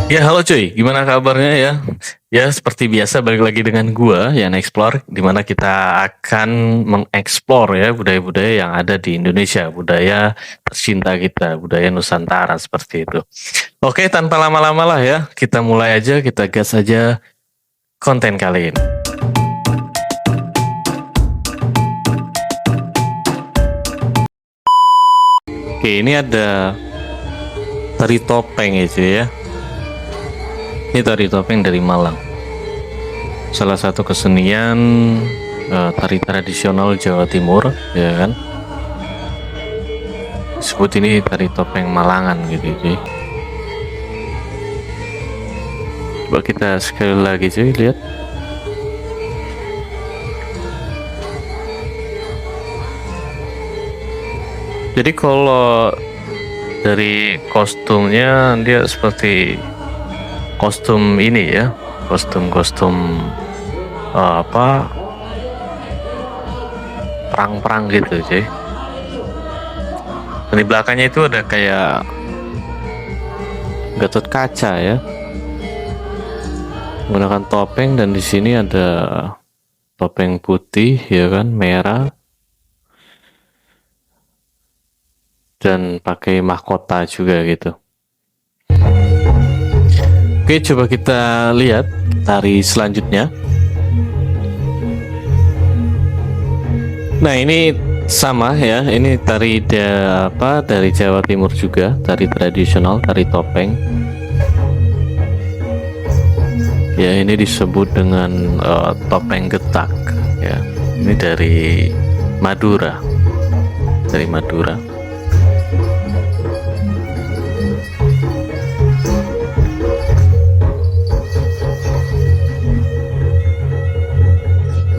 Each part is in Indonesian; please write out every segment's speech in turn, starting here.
Ya, halo cuy, gimana kabarnya ya? Ya, seperti biasa balik lagi dengan gua, Yan Explore, di mana kita akan mengeksplor ya budaya-budaya yang ada di Indonesia, budaya tercinta kita, budaya Nusantara seperti itu. Oke, tanpa lama-lama lah ya, kita mulai aja, kita gas aja konten kali ini. Oke, ini ada tari topeng ya cuy ya. Ini tari topeng dari Malang. Salah satu kesenian tari tradisional Jawa Timur, ya kan? Disebut ini tari topeng Malangan gitu, cuy. Coba kita sekali lagi cuy, lihat. Jadi kalau dari kostumnya dia seperti kostum ini ya, kostum perang-perang gitu cuy. Dan di belakangnya itu ada kayak Gatot Kaca ya, menggunakan topeng, dan di sini ada topeng putih ya kan, merah, dan pakai mahkota juga gitu. Oke, coba kita lihat tari selanjutnya. Nah, ini sama ya, ini tari dari Jawa Timur juga, tari tradisional, tari topeng. Ya, ini disebut dengan topeng getak ya. Ini dari Madura. Dari Madura.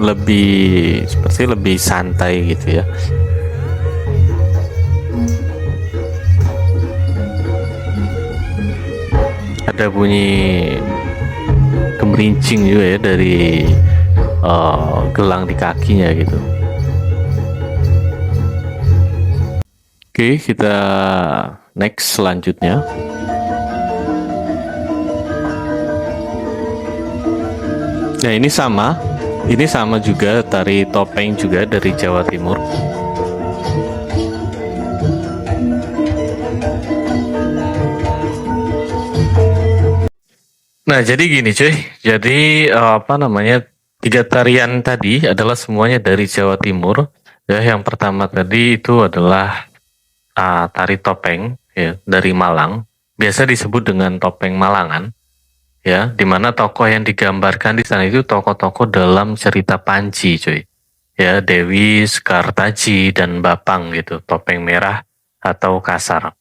Lebih santai gitu ya. Ada bunyi gemerincing juga ya dari gelang di kakinya gitu. Oke, kita next selanjutnya. Nah, ini sama juga, tari topeng juga dari Jawa Timur. Nah, jadi gini cuy, jadi tiga tarian tadi adalah semuanya dari Jawa Timur. Ya, yang pertama tadi itu adalah tari topeng ya dari Malang, biasa disebut dengan topeng Malangan. Ya, dimana tokoh yang digambarkan di sana itu tokoh-tokoh dalam cerita Panji, cuy. Ya, Dewi, Sekartaji, dan Bapang gitu, topeng merah atau kasar.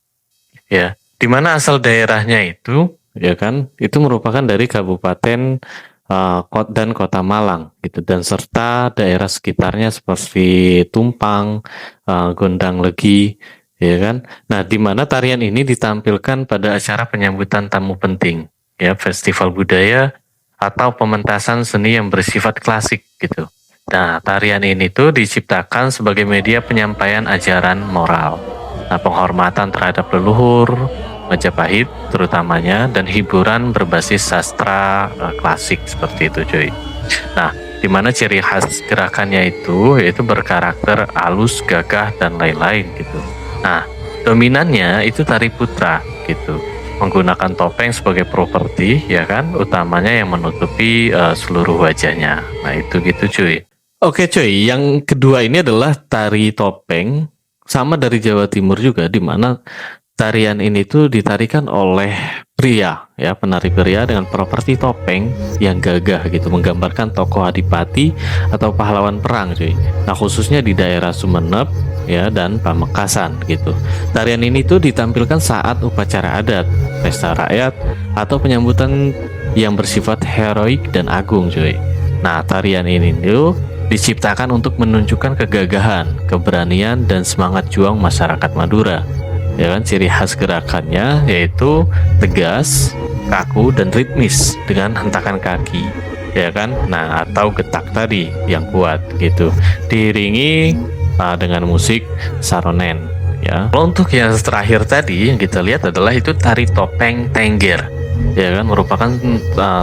Ya, dimana asal daerahnya itu, ya kan, itu merupakan dari Kabupaten dan Kota Malang gitu, dan serta daerah sekitarnya seperti Tumpang, Gondang Legi, ya kan. Nah, dimana tarian ini ditampilkan pada acara penyambutan tamu penting, ya, festival budaya atau pementasan seni yang bersifat klasik gitu. Nah, tarian ini tuh diciptakan sebagai media penyampaian ajaran moral, penghormatan terhadap leluhur Majapahit terutamanya, dan hiburan berbasis sastra klasik seperti itu cuy. Nah, dimana ciri khas gerakannya itu yaitu berkarakter halus, gagah, dan lain-lain gitu. Nah, dominannya itu tari putra gitu, menggunakan topeng sebagai properti ya kan, utamanya yang menutupi seluruh wajahnya. Nah, itu gitu cuy. Oke cuy, yang kedua ini adalah tari topeng, sama dari Jawa Timur juga, di mana tarian ini tuh ditarikan oleh pria ya, penari pria dengan properti topeng yang gagah gitu, menggambarkan tokoh adipati atau pahlawan perang cuy. Nah, khususnya di daerah Sumeneb ya dan Pamekasan gitu. Tarian ini tuh ditampilkan saat upacara adat, pesta rakyat, atau penyambutan yang bersifat heroik dan agung cuy. Nah, tarian ini tuh diciptakan untuk menunjukkan kegagahan, keberanian, dan semangat juang masyarakat Madura. Ya kan, ciri khas gerakannya yaitu tegas, kaku, dan ritmis dengan hentakan kaki, ya kan. Nah, atau getak tadi yang kuat gitu, diiringi dengan musik saronen ya. Kalau untuk yang terakhir tadi yang kita lihat adalah itu tari topeng Tengger, ya kan, merupakan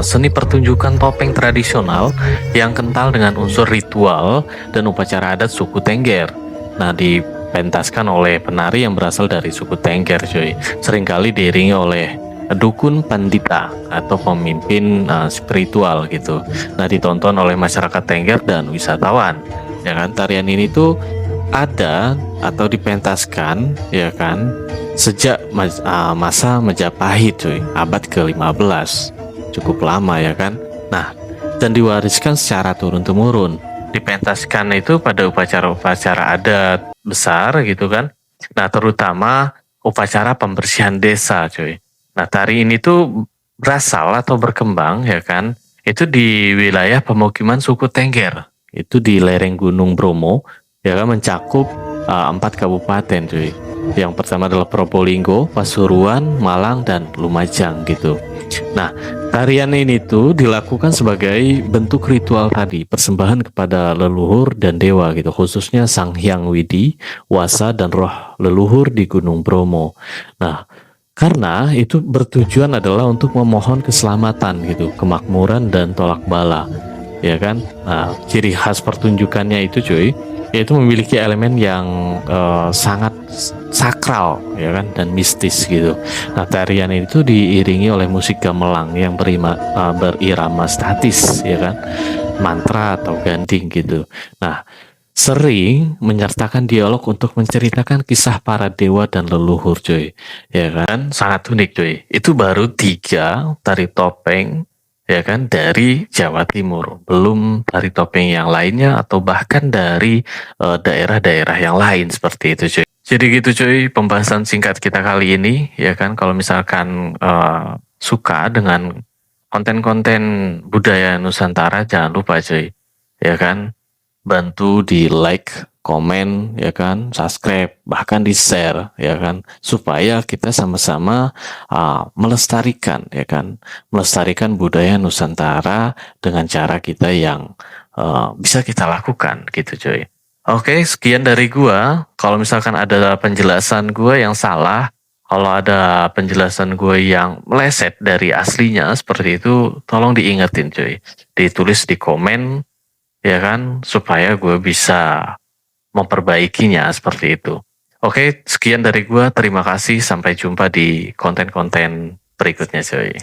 seni pertunjukan topeng tradisional yang kental dengan unsur ritual dan upacara adat suku Tengger. Nah, dipentaskan oleh penari yang berasal dari suku Tengger, cuy. Seringkali diiringi oleh dukun pandita atau pemimpin spiritual gitu. Nah, ditonton oleh masyarakat Tengger dan wisatawan. Ya kan, tarian ini tuh ada atau dipentaskan, ya kan, sejak masa Majapahit, cuy, abad ke-15. Cukup lama, ya kan. Nah, dan diwariskan secara turun-temurun. Dipentaskan itu pada upacara-upacara adat besar gitu kan. Nah, terutama upacara pembersihan desa, cuy. Nah, tari ini tuh berasal atau berkembang, ya kan, itu di wilayah pemukiman suku Tengger. Itu di lereng Gunung Bromo, ya kan, mencakup 4 kabupaten, cuy. Yang pertama adalah Probolinggo, Pasuruan, Malang, dan Lumajang gitu. Nah, tarian ini tuh dilakukan sebagai bentuk ritual tadi, persembahan kepada leluhur dan dewa gitu, khususnya Sang Hyang Widi, Wasa, dan roh leluhur di Gunung Bromo. Nah, karena itu bertujuan adalah untuk memohon keselamatan gitu, kemakmuran, dan tolak bala, ya kan. Nah, ciri khas pertunjukannya itu, cuy, yaitu memiliki elemen yang sangat sakral, ya kan, dan mistis gitu. Nah, tarian itu diiringi oleh musik gamelan yang berirama statis, ya kan, mantra atau ganding gitu. Nah, sering menyertakan dialog untuk menceritakan kisah para dewa dan leluhur, cuy, ya kan. Sangat unik, cuy. Itu baru 3 tari topeng, ya kan, dari Jawa Timur. Belum tari topeng yang lainnya atau bahkan dari daerah-daerah yang lain seperti itu, cuy. Jadi gitu, cuy, pembahasan singkat kita kali ini, ya kan. Kalau misalkan suka dengan konten-konten budaya Nusantara, jangan lupa, cuy, ya kan, bantu di like, komen, ya kan, subscribe, bahkan di share, ya kan, supaya kita sama-sama melestarikan, ya kan, melestarikan budaya Nusantara dengan cara kita yang bisa kita lakukan gitu, cuy. Oke, sekian dari gua. Kalau misalkan ada penjelasan gua yang salah, kalau ada penjelasan gue yang meleset dari aslinya seperti itu, tolong diingetin, cuy. Ditulis di komen, ya kan, supaya gue bisa memperbaikinya seperti itu. Oke, sekian dari gue. Terima kasih. Sampai jumpa di konten-konten berikutnya, cuy.